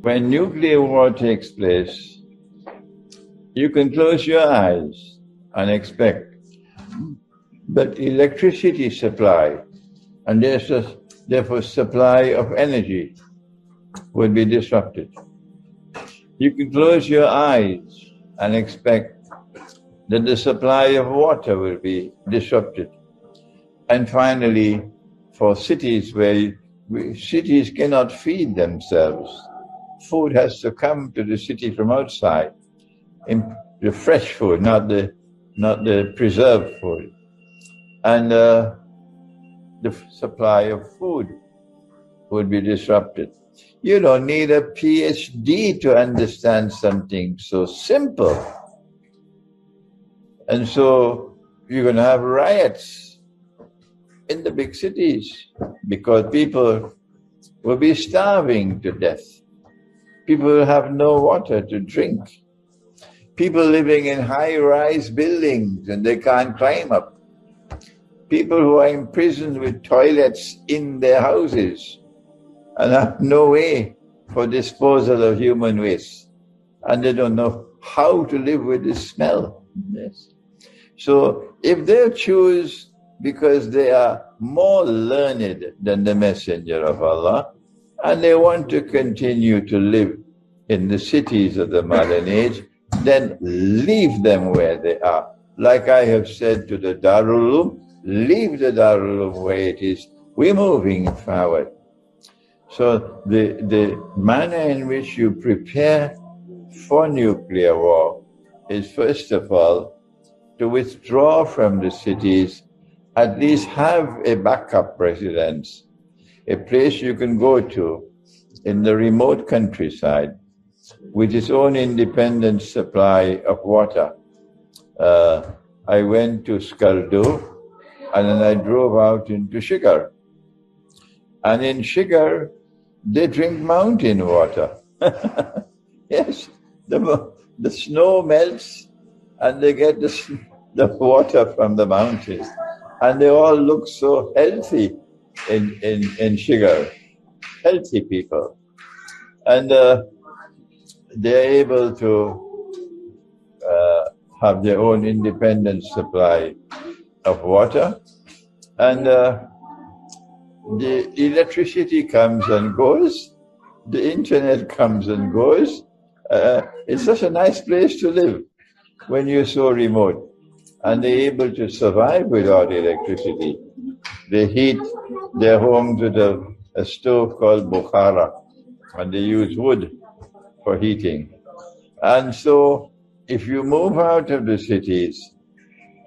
When nuclear war takes place, you can close your eyes and expect that electricity supply and therefore supply of energy will be disrupted. You can close your eyes and expect that the supply of water will be disrupted. And finally, for cities where cities cannot feed themselves, food has to come to the city from outside, in the fresh food, not the preserved food. And the supply of food would be disrupted. You don't need a PhD to understand something so simple. And so you're going to have riots in the big cities because people will be starving to death. People will have no water to drink. People living in high-rise buildings and they can't climb up. People who are imprisoned with toilets in their houses and have no way for disposal of human waste. And they don't know how to live with the smell. Yes. So if they choose, because they are more learned than the Messenger of Allah, and they want to continue to live in the cities of the modern age, then leave them where they are. Like I have said to the Darul Uloom, leave the Darul Uloom where it is. We're moving forward. So the manner in which you prepare for nuclear war is, first of all, to withdraw from the cities, at least have a backup residence, a place you can go to in the remote countryside with its own independent supply of water. I went to Skardu and then I drove out into Shigar. And in Shigar, they drink mountain water. Yes, the snow melts and they get the water from the mountains. And they all look so healthy in Shigar, healthy people. And they're able to have their own independent supply of water. And the electricity comes and goes, the internet comes and goes. It's such a nice place to live when you're so remote. And they're able to survive without electricity. They heat their homes with a stove called Bukhara, and they use wood for heating. And so if you move out of the cities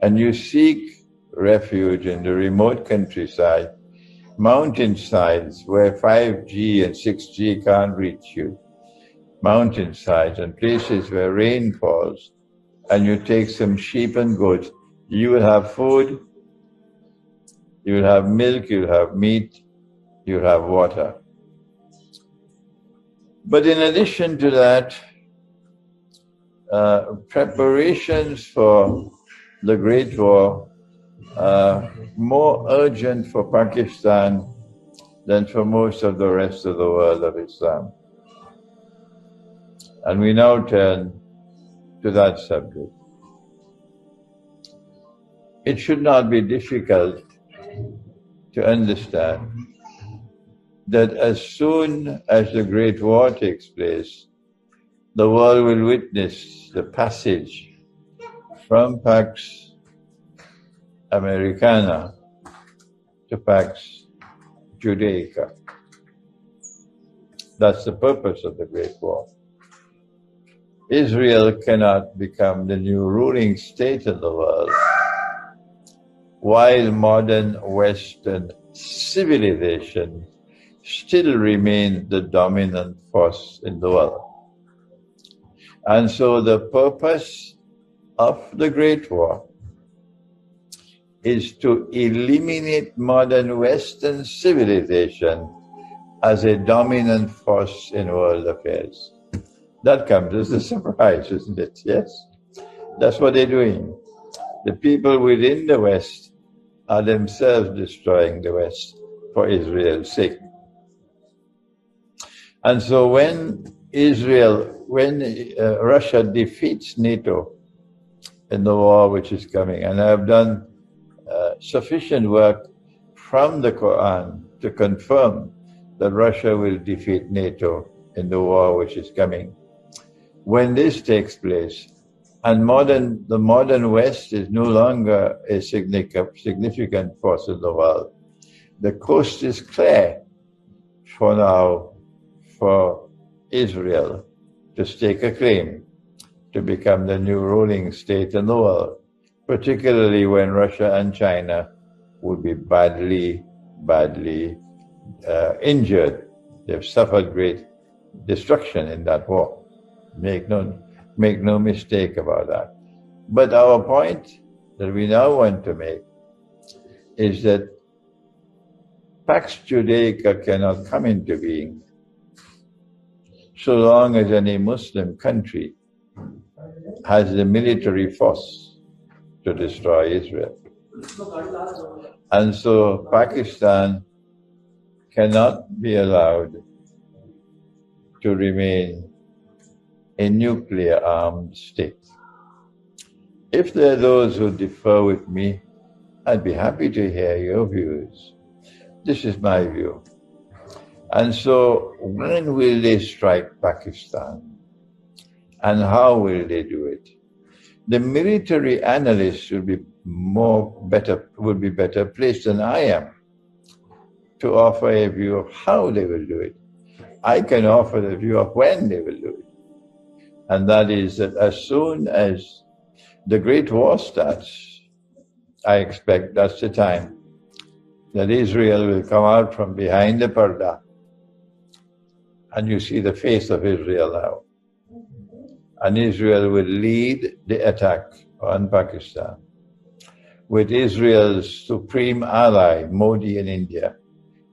and you seek refuge in the remote countryside, mountainsides where 5G and 6G can't reach you, mountainsides and places where rain falls, and you take some sheep and goats, you will have food, you will have milk, you will have meat, you will have water. But in addition to that, preparations for the Great War are more urgent for Pakistan than for most of the rest of the world of Islam. And we now turn to that subject. It should not be difficult to understand that as soon as the Great War takes place, the world will witness the passage from Pax Americana to Pax Judaica. That's the purpose of the Great War. Israel cannot become the new ruling state of the world while modern Western civilization still remains the dominant force in the world. And so the purpose of the Great War is to eliminate modern Western civilization as a dominant force in world affairs. That comes as a surprise, isn't it? Yes? That's what they're doing. The people within the West are themselves destroying the West for Israel's sake. And so when Israel, when Russia defeats NATO in the war which is coming, and I have done sufficient work from the Quran to confirm that Russia will defeat NATO in the war which is coming. When this takes place, and the modern West is no longer a significant force in the world, the coast is clear for now for Israel to stake a claim to become the new ruling state in the world, particularly when Russia and China would be badly injured. They've suffered great destruction in that war. Make no mistake about that. But our point that we now want to make is that Pax Judaica cannot come into being so long as any Muslim country has the military force to destroy Israel. And so Pakistan cannot be allowed to remain a nuclear-armed state. If there are those who differ with me, I'd be happy to hear your views. This is my view. And so when will they strike Pakistan? And how will they do it? The military analysts will be better placed than I am to offer a view of how they will do it. I can offer the view of when they will do it. And that is that as soon as the Great War starts, I expect that's the time that Israel will come out from behind the parda. And you see the face of Israel now. And Israel will lead the attack on Pakistan, with Israel's supreme ally, Modi in India,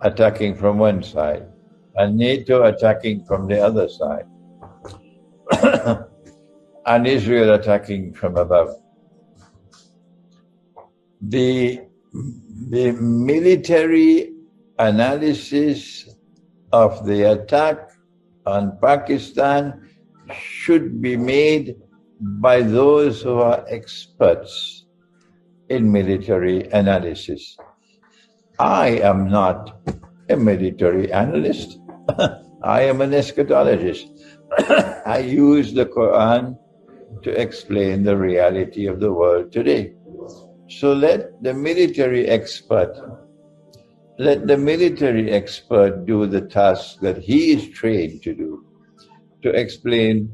attacking from one side, and NATO attacking from the other side, and Israel attacking from above. The military analysis of the attack on Pakistan should be made by those who are experts in military analysis. I am not a military analyst. I am an eschatologist. I use the Quran to explain the reality of the world today. So let the military expert do the task that he is trained to do, to explain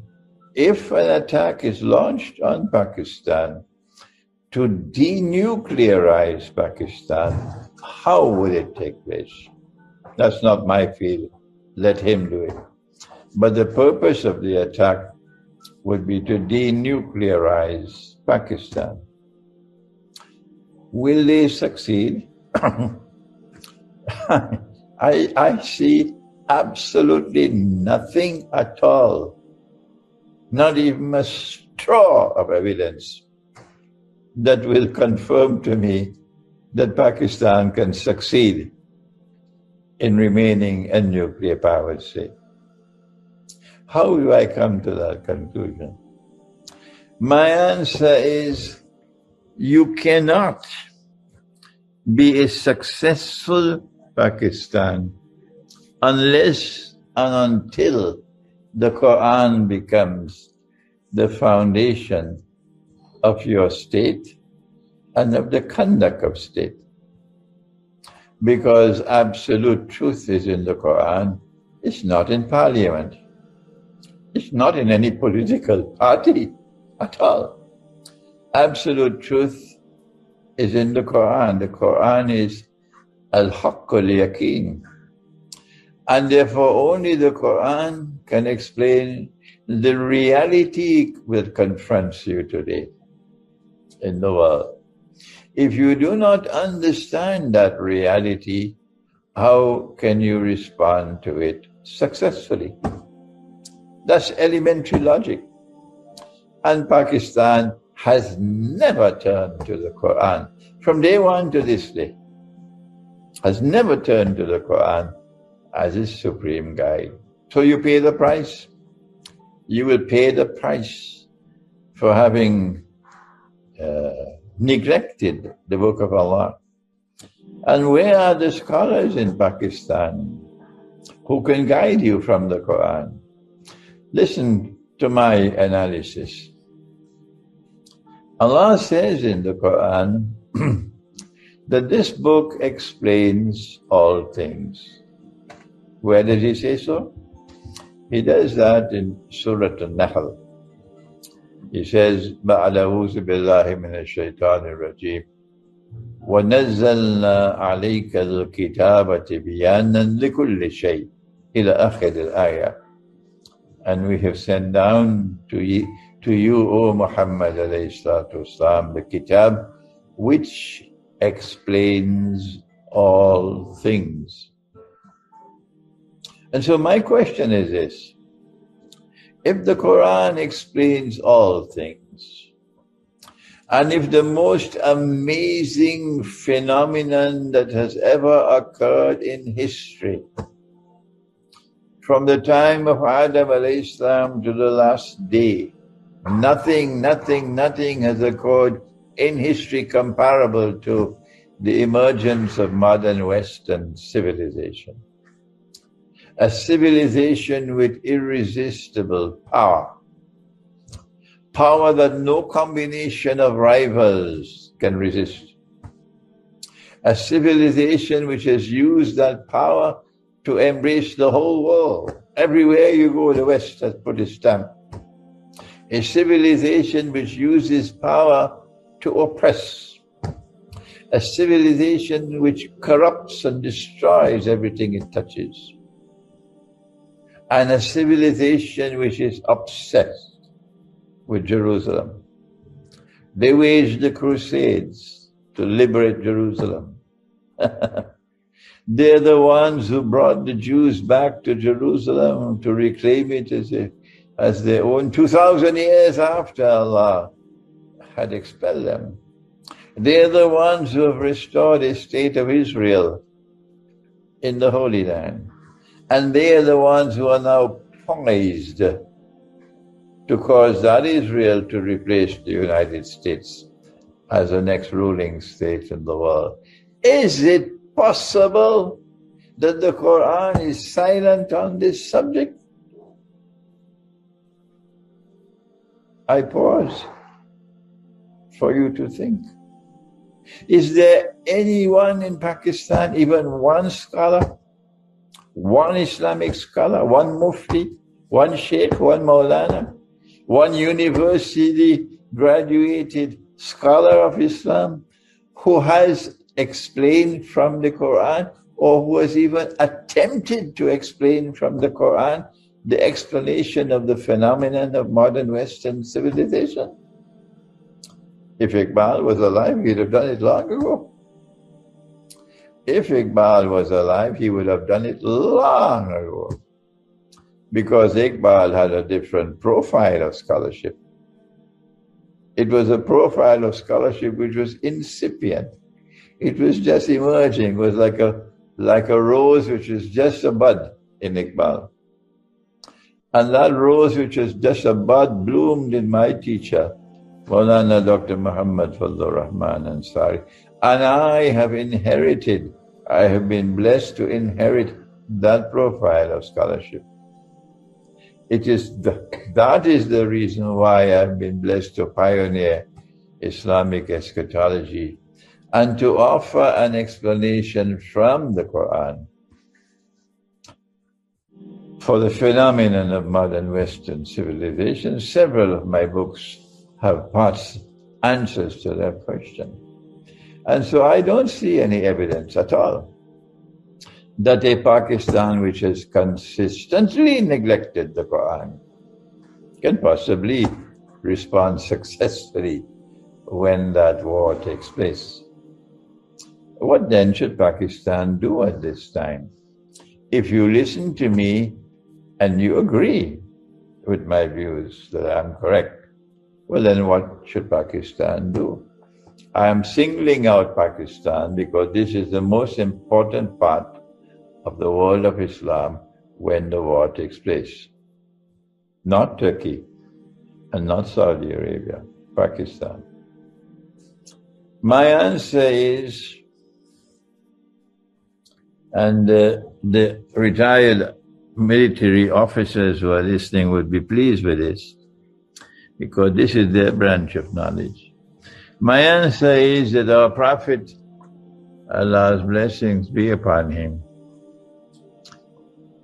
if an attack is launched on Pakistan to denuclearize Pakistan, how will it take place? That's not my field. Let him do it. But the purpose of the attack would be to denuclearize Pakistan. Will they succeed? I see absolutely nothing at all, not even a straw of evidence that will confirm to me that Pakistan can succeed in remaining a nuclear powered state. How do I come to that conclusion? My answer is, you cannot be a successful Pakistan unless and until the Quran becomes the foundation of your state and of the conduct of state. Because absolute truth is in the Quran, it's not in parliament. It's not in any political party at all. Absolute truth is in the Quran. The Quran is al-haqqul yaqeen. And therefore only the Quran can explain the reality that confronts you today in the world. If you do not understand that reality, how can you respond to it successfully? That's elementary logic. And Pakistan has never turned to the Quran from day one to this day, has never turned to the Quran as its supreme guide. So you pay the price. you will pay the price for having neglected the book of Allah. And where are the scholars in Pakistan who can guide you from the Quran? Listen to my analysis. Allah says in the Quran that this book explains all things. Where does He say so? He does that in Surah An-Nahl. He says, "Ba'ala'uzu billahi minash shaitanir rajeem. وَنَزَّلْنَا عَلَيْكَ الْكِتَابَ تِبْيَانًا لِكُلِّ شَيْءٍ إِلَى آخِرِ الْآيَةِ." And we have sent down to you, O Muhammad alayhi salatu wasalam, the kitab which explains all things. And so my question is this: if the Quran explains all things, and if the most amazing phenomenon that has ever occurred in history, from the time of Adam alayhi salam to the last day, nothing has occurred in history comparable to the emergence of modern Western civilization. A civilization with irresistible power. Power that no combination of rivals can resist. A civilization which has used that power to embrace the whole world. Everywhere you go, the West has put its stamp. A civilization which uses power to oppress. A civilization which corrupts and destroys everything it touches. And a civilization which is obsessed with Jerusalem. They waged the Crusades to liberate Jerusalem. They're the ones who brought the Jews back to Jerusalem to reclaim it as their own 2,000 years after Allah had expelled them. They're the ones who have restored a state of Israel in the Holy Land. And they are the ones who are now poised to cause that Israel to replace the United States as the next ruling state in the world. Is it possible that the Quran is silent on this subject? I pause for you to think. Is there anyone in Pakistan, even one scholar, one Islamic scholar, one mufti, one sheikh, one maulana, one university graduated scholar of Islam who has explained from the Quran, or who has even attempted to explain from the Quran the explanation of the phenomenon of modern Western civilization? If Iqbal was alive, he'd have done it long ago. If Iqbal was alive, he would have done it long ago. Because Iqbal had a different profile of scholarship. It was a profile of scholarship which was incipient. It was just emerging. It was like a rose which was just a bud in Iqbal. And that rose which was just a bud bloomed in my teacher, Maulana Dr. Muhammad Fazlur Rahman Ansari. And I have been blessed to inherit that profile of scholarship. That is the reason why I've been blessed to pioneer Islamic eschatology and to offer an explanation from the Quran for the phenomenon of modern Western civilization. Several of my books have answers to that question. And so I don't see any evidence at all that a Pakistan which has consistently neglected the Quran can possibly respond successfully when that war takes place. What then should Pakistan do at this time? If you listen to me and you agree with my views that I'm correct, well then what should Pakistan do? I am singling out Pakistan because this is the most important part of the world of Islam when the war takes place. not Turkey and not Saudi Arabia, Pakistan. My answer is, and the retired military officers who are listening would be pleased with this, because this is their branch of knowledge. My answer is that our Prophet, Allah's blessings be upon him,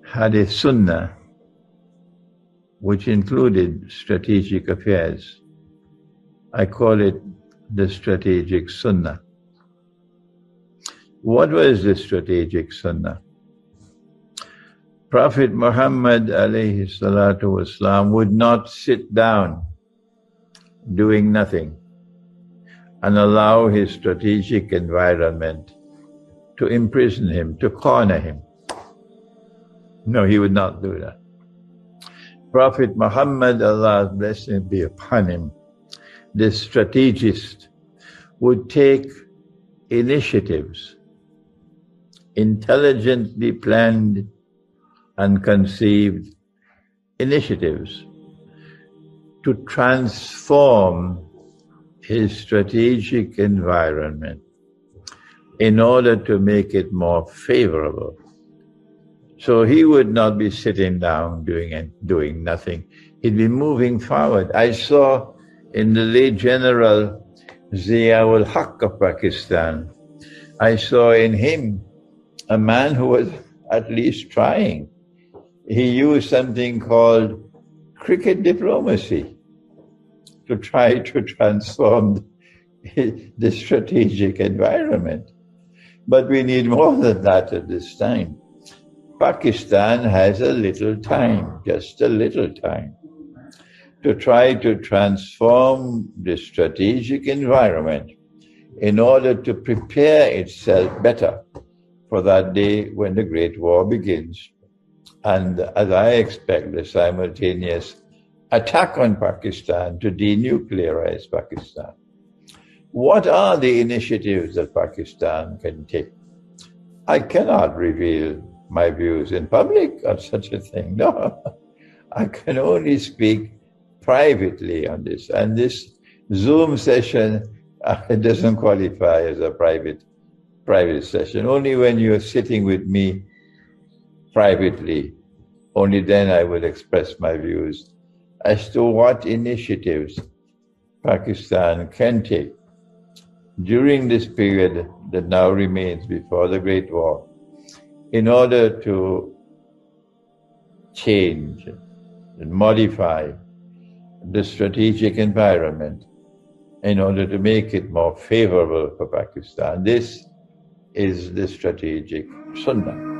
had a sunnah which included strategic affairs. I call it the strategic sunnah. What was the strategic sunnah? Prophet Muhammad alayhi salatu wasalam would not sit down doing nothing and allow his strategic environment to imprison him, to corner him. No, he would not do that. Prophet Muhammad, Allah's blessing be upon him, the strategist, would take initiatives, intelligently planned and conceived initiatives to transform his strategic environment in order to make it more favorable. So he would not be sitting down doing nothing. He'd be moving forward. I saw in the late General Zia-ul Haq of Pakistan, I saw in him a man who was at least trying. He used something called cricket diplomacy to try to transform the strategic environment. But we need more than that at this time. Pakistan has a little time, just a little time, to try to transform the strategic environment in order to prepare itself better for that day when the Great War begins. And as I expect, the simultaneous attack on Pakistan to denuclearize Pakistan. What are the initiatives that Pakistan can take? I cannot reveal my views in public on such a thing. No, I can only speak privately on this. And this Zoom session doesn't qualify as a private session. Only when you're sitting with me privately, only then I will express my views as to what initiatives Pakistan can take during this period that now remains before the Great War, in order to change and modify the strategic environment in order to make it more favorable for Pakistan. This is the strategic sunnah.